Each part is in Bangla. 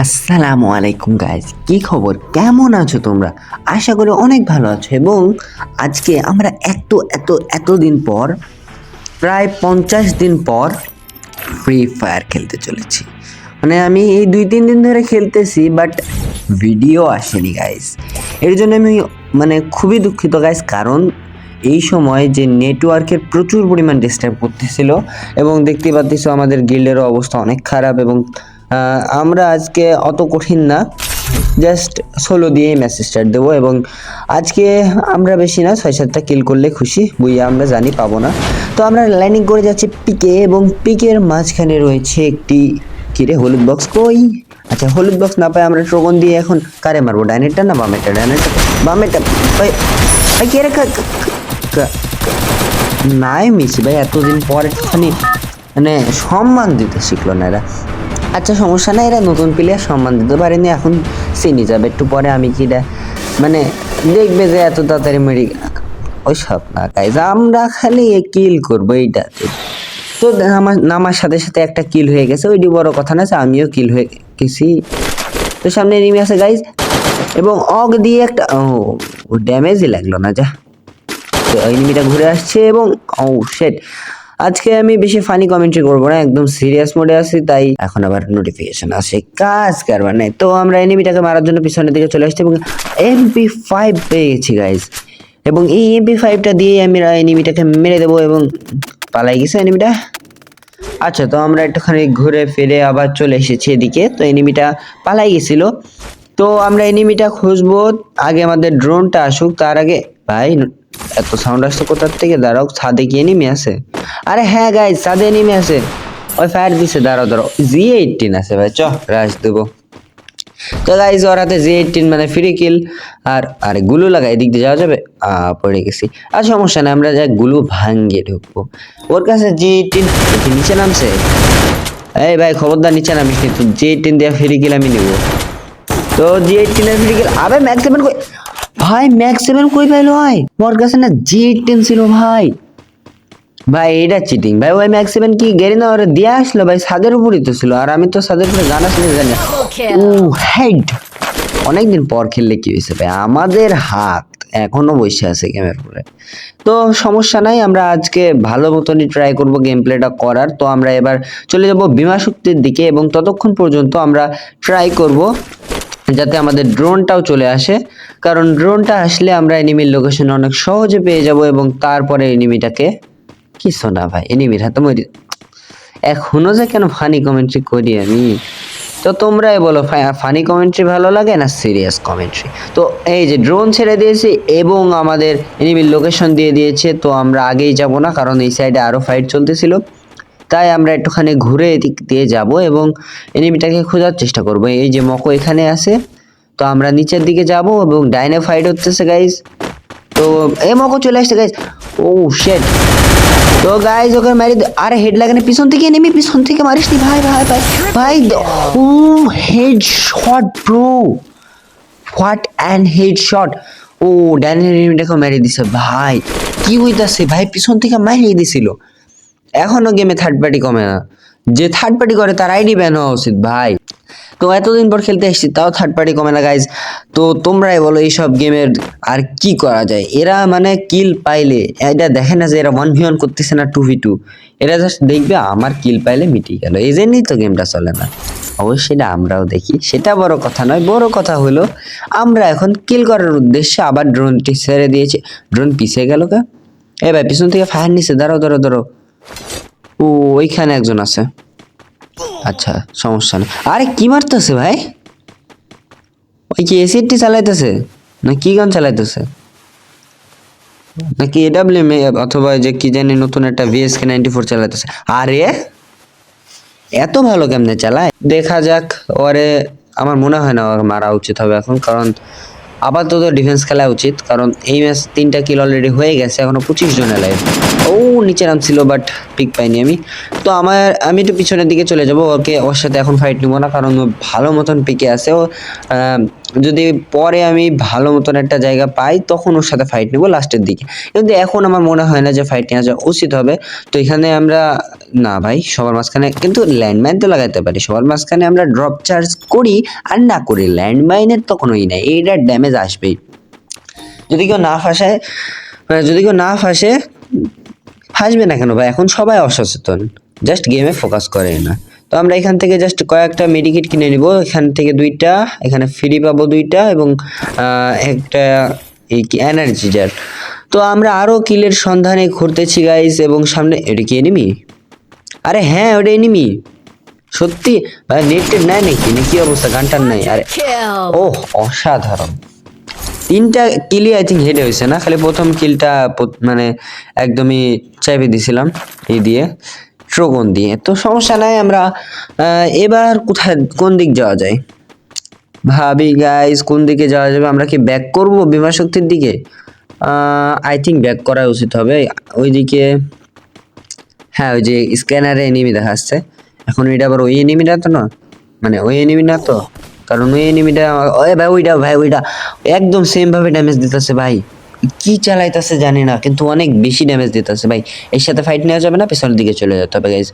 আসসালামু আলাইকুম গাইজ, কি খবর? কেমন আছো তোমরা? আশা করি অনেক ভালো আছো। এবং আজকে আমরা এতদিন পর, প্রায় 50 দিন পর ফ্রি ফায়ার খেলতে চলেছি। মানে আমি এই 2-3 দিন ধরে খেলতেছি, বাট ভিডিও আসেনি গাইজ। এর জন্য আমি খুবই দুঃখিত গাইজ, কারণ এই সময় যে নেটওয়ার্কের প্রচুর পরিমাণ ডিস্টার্ব করতেছিল এবং দেখতে পাচ্ছ আমাদের গিল্ডেরও অবস্থা অনেক খারাপ। এবং আমরা আজকে অত কঠিন না, জাস্ট সোলো দিয়েই ম্যাচ স্টার্ট দেবো। এবং আজকে আমরা বেশি না, 6-7টা কিল করলে খুশি, বুইয়া আমরা জানি পাবো না। তো আমরা লাইনিং করে যাচ্ছি পিকে, এবং পিকের মাঝখানে রয়েছে একটি কিরে হলুদ বক্স। কই? আচ্ছা, হলুদ বক্স না পাই আমরা ট্রোগন দিয়ে এখন কারে মারবো? ডাইনেরটা না বামেরটা? ডাইনেরটা, বামেরটা। ভাই ভাই কে রে? নাই মিছি ভাই, এতদিন পর একটুখানি সম্মান দিতে শিখলো না এরা। আচ্ছা সমস্যা নাই, এরা নতুন প্লেয়ার, সম্মান দিতে পারেনি, এখন চিনি যাবে একটু পরে। আমি কি দেখবে যে এত তাড়াতাড়ি মেরি ওই সব না গাইজ, আমরা খালি কিল করবো এইটাতে। তো নামার সাথে সাথে একটা কিল হয়ে গেছে, ওইটি বড় কথা না, আমিও কিল হয়ে গেছি। তো সামনে এনিমি আছে গাইজ, এবং অগ দিয়ে একটা ও ড্যামেজই লাগলো না। যা, এনিমিটা ঘুরে আসছে এবং শেট। আজকে আমি বেশি ফানি কমেন্ট্রি করবো না, একদম সিরিয়াস মোডে আছি, তাই এখন আবার নোটিফিকেশন আসে, কাজ কারবার নেই। তো আমরা এনিমিটাকে মারার জন্য পিছনের দিকে চলে আসছি এবং MP5 পেয়ে গেছি গাইজ। এবং এই MP5টা দিয়ে আমি এনিমিটাকে মেরে দেবো এবং পালাই গেছে এনিমিটা। আচ্ছা, তো আমরা একটুখানি ঘুরে ফিরে আবার চলে এসেছি এদিকে। তো এনিমিটা পালাই গেছিল, তো আমরা এনিমিটা খুঁজবো। আগে আমাদের ড্রোনটা আসুক, তার আগে ভাই এত সাউন্ড আসছে কোথার থেকে? দাঁড়াও, ছাদে কি এনিমি আছে? আরে হ্যাঁ গাইজ, ছাদে এনিমি আছে, ওই ফায়ার দিছে। দাঁড়াও, G18 আছে ভাই, চ রাশ দেবো। তো গাইজ ওর হাতে G18 মানে ফ্রি কিল। আর আরে গুলু লাগাই, এদিক দিয়ে যাওয়া যাবে? পড়ে গেছি। আর সমস্যা নেই, আমরা যা গুলু ভাঙ্গিয়ে ঢুকবো। ওর কাছে G18 নিচে নামছে। এই ভাই খবরদার নিচে নামিস নি, তো G18 দিয়ে ফ্রি কিল আমি নেবো। তো G18 এর ফ্রি কিল। আবে ম্যাক্স 7 কই ভাই? ম্যাক্স 7 কই পাইলো ভাই? ওর কাছে না G18 ছিল ভাই। ভাই এটা চিটিং ভাই, ওই ম্যাক্স 7 কি গেরি না ওরে দিয়ে আসলো ভাই? ছাদের উপরই তো ছিল, আর আমি তো ছাদের উপরে গান আসলে জানি না। ও হেড, অনেকদিন পর খেললে কি হয়েছে ভাই, আমাদের হাত এখনো বসে আছে গেমের উপরে। তো সমস্যা নাই, আমরা আজকে ভালো মতনই ট্রাই করব গেম প্লেটা করার। তো আমরা এবার চলে যাব বিমা শক্তির দিকে, এবং ততক্ষণ পর্যন্ত আমরা ট্রাই করব যাতে আমাদের ড্রোনটাও চলে আসে, কারণ ড্রোনটা আসলে আমরা এনিমির লোকেশন অনেক সহজে পেয়ে যাব। এবং তারপরে এনিমিটাকে কিছু না ভাই, এনিমির হাতে মরি। এখনো যে কেন ফানি কমেন্ট্রি করি আমি, তো তোমরাই বলো, ফানি কমেন্ট্রি ভালো লাগে না সিরিয়াস কমেন্ট্রি? তো এই যে ড্রোন ছেড়ে দিয়েছি এবং আমাদের এনিমির লোকেশন দিয়ে দিয়েছে। তো আমরা আগেই যাব না, কারণ এই সাইডে আরো ফাইট চলতেছিল, তাই আমরা একটুখানি ঘুরে এদিক দিয়ে যাব এবং এনিমিটাকে খোঁজার চেষ্টা করব। এই যে মকো এখানে আছে, তো আমরা নিচের দিকে যাব এবং ডাইনে ফাইট হচ্ছে গাইজ। তো এই মকো চলে আসছে গাইজ। ও শেট। তো গাইজ ওকে মারি। আরে হেড লাগানে পিছন থেকে এনিমি, পিছন থেকে মারিস নি ভাই। ভাই ভাই ভাই, oh headshot bro, what and headshot. ও ডাইনের এনিমিটাকে মেরে দিছে ভাই। কি হইতাছে ভাই? পিছন থেকে মারিয়ে দিছিল। এখনো গেমে থার্ড পার্টি কমে না, যে থার্ড পার্টি করে তার আইডি ব্যান হওয়া উচিত ভাই। তো এতদিন পর খেলতে এসেছি, তাও থার্ড পার্টি কমে না গাইজ। তো তোমরাই বলো এইসব গেমের আর কি করা যায়? এরা কিল পাইলে, এটা দেখে না যে এরা 1v1 করতেছে না 2v2, এরা জাস্ট দেখবে আমার কিল পাইলে মিটিয়ে গেল, এই জন্যই তো গেমটা চলে না। অবশ্যই এটা আমরাও দেখি, সেটা বড় কথা নয়। বড় কথা হলো আমরা এখন কিল করার উদ্দেশ্যে আবার ড্রোনটি ছেড়ে দিয়েছি। ড্রোন পিছিয়ে গেল কা? এ ভাই পিছন থেকে ফায়ার নিছে, দাঁড়াও। ও ওইখানে একজন আছে। আচ্ছা সমস্যা নেই। আরে কি মারতেছে ভাই? ওই কি এসিডটি চালাইতেছে না কি গান চালাইতেছে? নাকি এডাব্লিউএম অথবা যে কি জানি নতুন একটা VSK-94 চালাইতেছে? আরে এত ভালো কেমনে চালায়? দেখা যাক। ওরে আমার মনে হয় না ওর মারা উচিত হবে এখন, কারণ আপাতত ডিফেন্স খেলা উচিত, কারণ এই ম্যাচ 3টা কিল অলরেডি হয়ে গেছে, এখনো 25 জনের লাইভ। ও নিচে নামছিল, বাট পিক পাইনি আমি। তো আমি একটু পিছনের দিকে চলে যাব, ওর সাথে এখন ফাইট নিব না, কারণ ও ভালো মতন পিকে আছে। ও যদি পরে আমি ভালো মতন একটা জায়গা পাই তখন ওর সাথে ফাইট নেবো লাস্টের দিকে, কিন্তু এখন আমার মনে হয় না যে ফাইট নেওয়া যা উচিত হবে। তো এখানে আমরা না ভাই সবার মাঝখানে কিন্তু ল্যান্ডমাইন তো লাগাতে পারি, সবার মাঝখানে আমরা ড্রপ চার্জ করি আর না করি, ল্যান্ডমাইনের তো কোনোই নাই, এইটার ড্যামেজ আসবেই যদি কেউ না ফাঁসায়, যদি কেউ না ফাঁসবে না কেন ভাই, এখন সবাই অসচেতন, জাস্ট গেমে ফোকাস করে না। তো আমরা এখান থেকে জাস্ট কয়েকটা মেডিকেট কিনে নিব, এখান থেকে 2টা, এখানে ফ্রি পাবো 2টা এবং একটা এই এনার্জি জার। তো আমরা আরো কিলের সন্ধানে ঘুরতেছি গাইস, এবং সামনে এটা কি এনিমি? আরে হ্যাঁ ওটা এনিমি সত্যি ভাই, নেটেড নাই নাকি, কি অবস্থা, গানটার নাই? আরে ওহ অসাধারণ, 3টা কিলই আই থিঙ্ক হেডে হয়েছে না, খালি প্রথম কিলটা মানে একদমই চাইবে দিছিলাম এই দিয়ে ট্রোগন দিয়ে। তো সমস্যা নাই, আমরা এবার কোথায় কোন দিক যাওয়া যায় ভাবি গাইস, কোন দিকে যাওয়া যাবে? আমরা কি ব্যাক করব বিমা শক্তির দিকে? আই থিঙ্ক ব্যাক করা উচিত হবে ওইদিকে। হ্যাঁ ওই যে স্ক্যানারে এনিমি দেখা যাচ্ছে, এখন এটা আবার ওই এনিমিটা তো না, মানে ওই এনিমি না তো, কারণ ওই এনিমিটা ওই ভাই ওইটা একদম সেম ভাবে ড্যামেজ দিতেছে ভাই, কি চালাইতেছে জানি না, কিন্তু অনেক বেশি ড্যামেজ দিতেছে ভাই। এর সাথে ফাইট নেওয়া যাবে না, পেছনের দিকে চলে যেতে হবে গাইজ।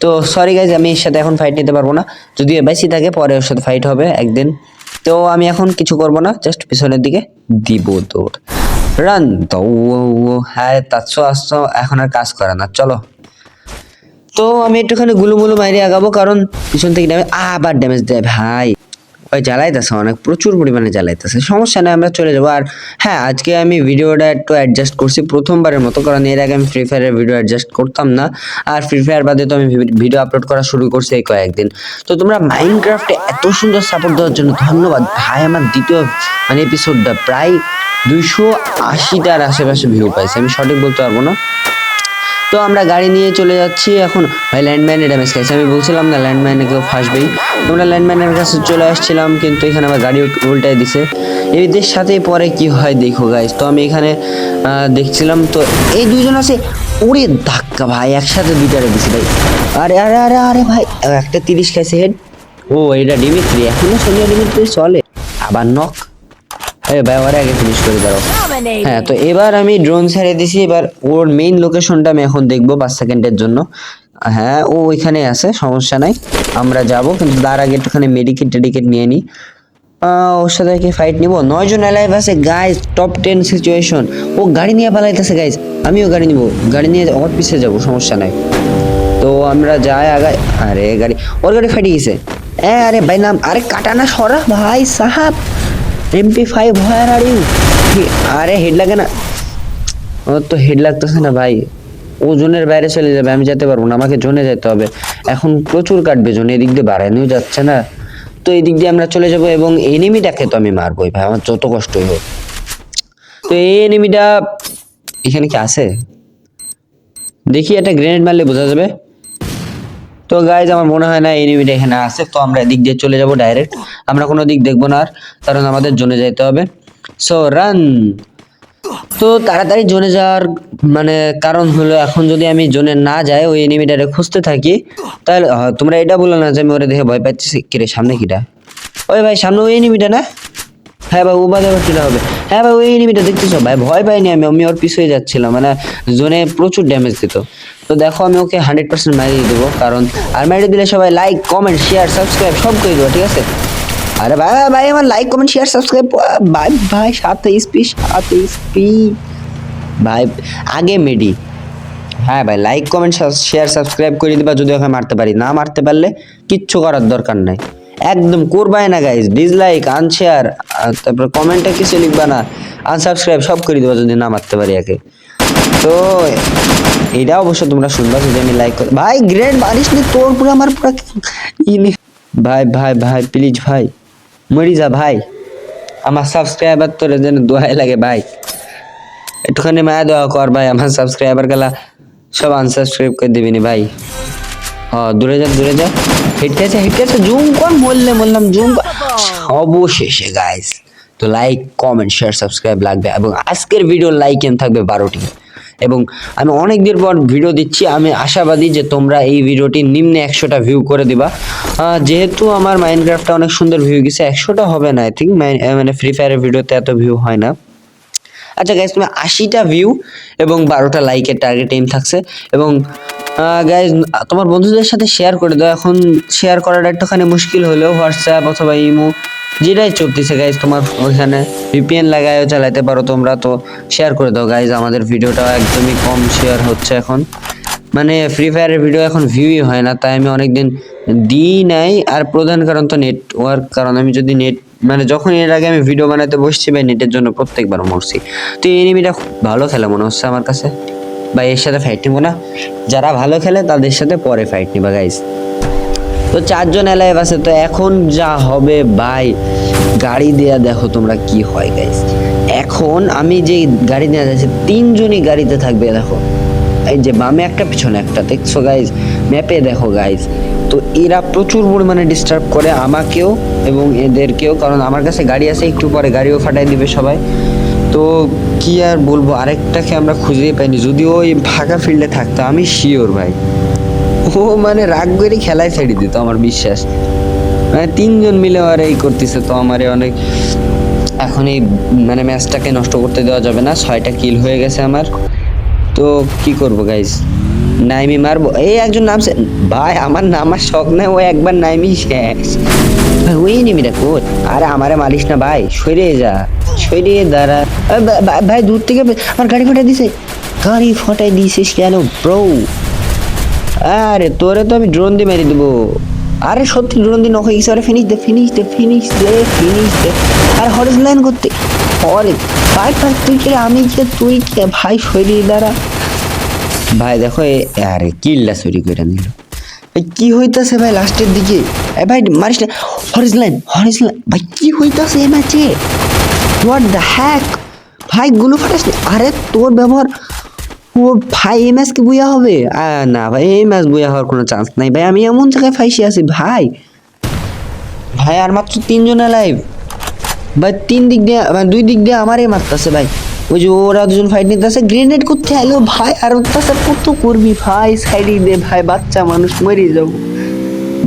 তো সরি গাইজ, আমি এর সাথে এখন ফাইট নিতে পারবো না, যদি বেশি থাকে পরে ওর সাথে ফাইট হবে একদিন। তো আমি এখন কিছু করব না, জাস্ট পিছনের দিকে দিব দৌড়, রান তো। হ্যাঁ তাৎসো আসছো, এখন আর কাজ করে না, চলো। তো আমি একটুখানি গুলুমুলু মাইরে আগাবো, কারণ পিছন থেকে ড্যামেজ, আবার ড্যামেজ দেয় ভাই, ওই জ্বালাইতেছে অনেক, প্রচুর পরিমাণে জ্বালাইতেছে, সমস্যা নেই আমরা চলে যাবো। আর হ্যাঁ আজকে আমি ভিডিওটা একটু অ্যাডজাস্ট করছি প্রথমবারের মতো, কারণ এর আগে আমি ফ্রি ফায়ারের ভিডিও অ্যাডজাস্ট করতাম না, আর ফ্রি ফায়ার বাদে তো আমি ভিডিও আপলোড করা শুরু করছি এই কয়েকদিন। তো তোমরা মাইনক্রাফটে এত সুন্দর সাপোর্ট দেওয়ার জন্য ধন্যবাদ ভাই। আমার দ্বিতীয় মানে এপিসোডটা প্রায় 280টার আশেপাশে ভিউ পাইছে, আমি সঠিক বলতে পারবো না। তো আমরা গাড়ি নিয়ে চলে যাচ্ছি এখন। ভাই ল্যান্ডমাইনে ড্যামেজ খাইছে, আমি বলছিলাম না ল্যান্ডমাইনে কেউ ফাঁসবেই। আমরা ল্যান্ডমাইনের কাছে চলে আসছিলাম, কিন্তু এখানে আমার গাড়ি উল্টায় দিছে, এদের সাথে পরে কি হয় দেখো গাইস। তো আমি এখানে দেখছিলাম, তো এই 2জন আছে, ওরে ধাক্কা ভাই, একসাথে 2টারে দিছি ভাই। আরে আরে আরে আরে ভাই, একটা 30 খাইছে হেড। ও এটা ডিমিত্রি, এখনো সোনিয়া ডিমিত্রি চলে, আবার নক। ভাই ওর আগে ফিনিশ করে দাও। হ্যাঁ তো এবার আমি ড্রোন ছেড়ে দিছি, এবার ওর মেইন লোকেশনটা আমি এখন দেখবো 5 সেকেন্ডের জন্য। হ্যাঁ ও ওইখানে আছে, সমস্যা নাই, আমরা যাব, কিন্তু তার আগে একটুখানি মেডিকেট নিয়ে নিই। ওর সাথে কি ফাইট নিব? 9 জন অ্যালাইভ আছে গাইজ, টপ 10 সিচুয়েশন। ও গাড়ি নিয়ে পালাইতেছে গাইজ, আমিও গাড়ি নিব, গাড়ি নিয়ে ওর পিছিয়ে যাবো, সমস্যা নাই। তো আমরা যাই আগাই, আরে গাড়ি, ওর গাড়ি ফাইটে গেছে। আরে ভাই নাম, আরে কাটানা সরা ভাই সাহাব, MP5 হোয়ার আর ইউ? আরে হেড লাগে না, ও তো হেড লাগতেছে না ভাই, ও জোনের বাইরে চলে যাবে, আমি যেতে পারবো না, আমাকে জোনে যেতে হবে, এখন প্রচুর কাটবে জোন, এদিক দিয়ে বাড়ানোও যাচ্ছে না। তো এই দিক দিয়ে আমরা চলে যাব, এবং এনিমিটাকে তো আমি মারবোই ভাই, আমার যত কষ্টই হোক। তো এই এনিমিটা এখানে কি আছে দেখি, একটা গ্রেনেড মারলে বোঝা যাবে। তো গাইজ আমার মনে হয় না এনিমিটা এখানে আছে, তো আমরা এদিক দিয়ে চলে যাব ডাইরেক্ট, আমরা কোনো দিক দেখবো না আর, কারণ আমাদের জোনে যেতে হবে। So run. তো তাড়াতাড়ি জোনে যাওয়ার মানে কারণ হলো, এখন যদি আমি জোনে না যাই, ওই এনিমিটারে খুঁজতে থাকি, তাহলে তোমরা এটা বলো না যে আমি ওরে দেখে ভয় পাচ্ছি। কিরে সামনে কিটা? ওই ভাই সামনে ওই এনিমিটা না? হ্যাঁ ভাই ও বাদে আবার কিটা হবে? হ্যাঁ ভাই ওই এনিমিটা দেখতেছো ভাই, ভয় পাইনি আমি, আমি ওর পিছুই যাচ্ছিলাম, মানে জোনে প্রচুর ড্যামেজ দিত। তো দেখো আমি ওকে 100% মারিয়ে দেবো, কারণ আর মারিয়ে দিলে সবাই লাইক কমেন্ট শেয়ার সাবস্ক্রাইব সব করে দেবো, ঠিক আছে? আরে ভাই ভাই আমার লাইক কমেন্ট শেয়ার সাবস্ক্রাইব ভাই ভাই 27 ভাই, আগে মেডি। হ্যাঁ ভাই লাইক কমেন্ট শেয়ার সাবস্ক্রাইব করে দিবা, যদি ওকে মারতে পারি, না মারতে পারলে কিচ্ছু করার দরকার নাই, একদম করবাই না গাইজ, ডিসলাইক আনশেয়ার, তারপর কমেন্টে কিছু লিখবা না, আনসাবস্ক্রাইব সব করে দিবা যদি না মারতে পারি একে। তো এটা অবশ্য তোমরা শুনবা যদি আমি লাইক করি। ভাই গ্রেড মারিস নি, তোর পুরো আমার পুরো ভাই ভাই ভাই প্লিজ ভাই মরি যা ভাই, আমার সাবস্ক্রাইবার তোর যেন দোয়াই লাগে ভাই, একটুখানি মায়া দেওয়া কর ভাই, আমার সাবস্ক্রাইবার গেলা সব আনসাবস্ক্রাইব করে দিবি নি ভাই। হ্যাঁ দূরে যা, হিটকেছে জুম কর, বললাম জুম কর। অবশেষে গাইস, তো লাইক কমেন্ট শেয়ার সাবস্ক্রাইব লাগবে, এবং আজকের ভিডিও লাইক থাকবে 12টি, এবং আমি অনেক দিন পর ভিডিও দিচ্ছি। আমি আশাবাদী যে তোমরা এই ভিডিওটি নিম্নে 100টা ভিউ করে দিবা। যেহেতু আমার মাইনক্রাফটটা অনেক সুন্দর ভিউ গেছে, 100টা হবে না আই থিঙ্ক, মানে ফ্রি ফায়ারের ভিডিওতে এত ভিউ হয় না। আচ্ছা গাইজ, তুমি 80টা ভিউ এবং 12টা লাইকের টার্গেট এইম থাকছে। এবং গাইজ তোমার বন্ধুদের সাথে শেয়ার করে দাও। এখন শেয়ার করাটা একটুখানি মুশকিল হলেও হোয়াটসঅ্যাপ অথবা ইমো যেটাই চলতেছে গাইজ, তোমার ওইখানে ভিপিএন লাগায়ও চালাতে পারো তোমরা। তো শেয়ার করে দাও গাইজ, আমাদের ভিডিওটা একদমই কম শেয়ার হচ্ছে এখন। মানে ফ্রি ফায়ারের ভিডিও এখন ভিউই হয় না, তাই আমি অনেকদিন দিই নাই। আর প্রধান কারণ তো নেটওয়ার্ক, কারণ আমি যদি নেট মানে যখন এর আগে আমি ভিডিও বানাতে বসছি ভাই, নেটের জন্য প্রত্যেকবার মরছি। তো এই এনিমিটা খুব ভালো খেলে মনে হচ্ছে আমার কাছে ভাই, এর সাথে ফাইট নিবো না। যারা ভালো খেলে তাদের সাথে পরে ফাইট নিবা গাইজ। তো 4 জন এলাইভ আছে। তো এখন যা হবে ভাই, গাড়ি দেয়া দেখো তোমরা কি হয় গাইজ। এখন আমি যে গাড়ি দেওয়া যাচ্ছে 3 জনই গাড়িতে থাকবে দেখো, এই যে বামে একটা পিছনে একটা, দেখছো গাইজ ম্যাপে দেখো গাইজ। তো এরা প্রচুর পরিমাণে ডিস্টার্ব করে আমাকেও এবং এদেরকেও, কারণ আমার কাছে গাড়ি আছে, একটু পরে গাড়িও ফাটাই দিবে সবাই। তো কি আর বলবো, আরেকটাকে আমরা খুঁজেই পাইনি। যদিও ওই ফাঁকা ফিল্ডে থাকতো আমি শিওর ভাই, ও মানে রাগ করে খেলায় ছেড়ে দিত আমার বিশ্বাস। মানে 3 জন মিলে আর এই করতেছে, তো আমারে অনেক এখন এই মানে ম্যাচটাকে নষ্ট করতে দেওয়া যাবে না। 6টা কিল হয়ে গেছে আমার। তো কি করব গাইজ, নাইমি মারবো। এই একজন নামছে ভাই, আমার নামার শখ নাই, ও একবার নাইমি শেষ ভাই। ওই নিমিটা কোট, আরে আমারে মারিস না ভাই, সরে যা, সরে দাঁড়া। ভাই দূর থেকে আমার গাড়ি ফাটাই দিছে, গাড়ি ফাটাই দিছিস কেন ব্রো? আরে তোরে তো আমি ড্রোন দিয়ে মেরে দেবো। আরে সত্যি ড্রোন দিয়ে নক হয়ে গেছে। আরে ফিনিশ দে, ফিনিশ দে, ফিনিশ দে, ফিনিশ দে। আর হরিজ লাইন করতে হরে ভাই, ভাই তুই কে আমি কে তুই কে ভাই, সরিয়ে দাঁড়া ভাই। দেখো আরে কিল্লা চুরি করে নিল ভাই, কি হইতাছে ভাই লাস্টের দিকে? এ ভাই মারিস না, হরিজ লাইন, হরিজ লাইন ভাই, কি হইতাছে এই ম্যাচে? হোয়াট দ্য হ্যাক ভাই, গুলো ফাটাস না। আরে তোর ব্যবহার, ও ভাই এই ম্যাচ কি বুয়া হবে? না ভাই, এই ম্যাচ বুয়া হওয়ার কোনো চান্স নাই ভাই। আমি এমন জায়গায় ফাইসে আছি ভাই। ভাই আর মাত্র 3 জন লাইভ ভাই, 3 দিক দিয়ে মানে 2 দিক দিয়ে আমারই মারতেছে ভাই। ওই যে ওরা 2জন ফাইট নিতেছে, গ্রেনেড করতে আইলো ভাই। আর অত্যাচার কত করবি ভাই, সাইডে দে ভাই, বাচ্চা মানুষ মরে যাবো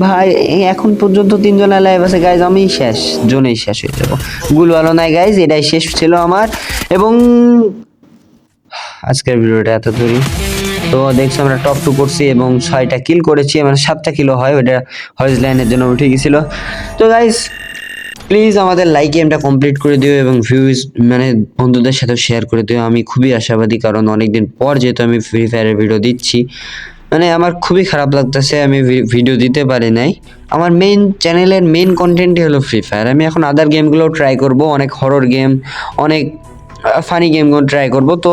ভাই। এখন পর্যন্ত 3 জন লাইভ আছে গাইজ, আমি শেষ, জোনেই শেষ হয়ে যাবো। গুলো আলো নাই গাইজ, এটাই শেষ ছিল আমার। এবং আজকের ভিডিওটা এত দূরই। তো দেখছি আমরা টপ 2 করছি এবং 6টা কিল করেছি, মানে 7টা কিলো হয়, ওইটা হরিজ লাইনের জন্য উঠে গেছিল। তো গাইজ প্লিজ আমাদের লাইক গেমটা কমপ্লিট করে দিও এবং ভিউজ মানে বন্ধুদের সাথে শেয়ার করে দিও। আমি খুবই আশাবাদী, কারণ অনেকদিন পর যেহেতু আমি ফ্রি ফায়ারের ভিডিও দিচ্ছি, মানে আমার খুবই খারাপ লাগতেছে আমি ভিডিও দিতে পারি নাই। আমার মেইন চ্যানেলের মেইন কন্টেন্টই হলো ফ্রি ফায়ার। আমি এখন আদার গেমগুলোও ট্রাই করব, অনেক হরর গেম, অনেক ফানি গেমগুলো ট্রাই করব। তো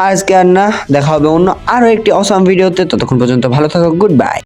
আজকে আর না, দেখা হবে অন্য আরও একটি অসাম ভিডিওতে। ততক্ষণ পর্যন্ত ভালো থাকো, গুড বাই।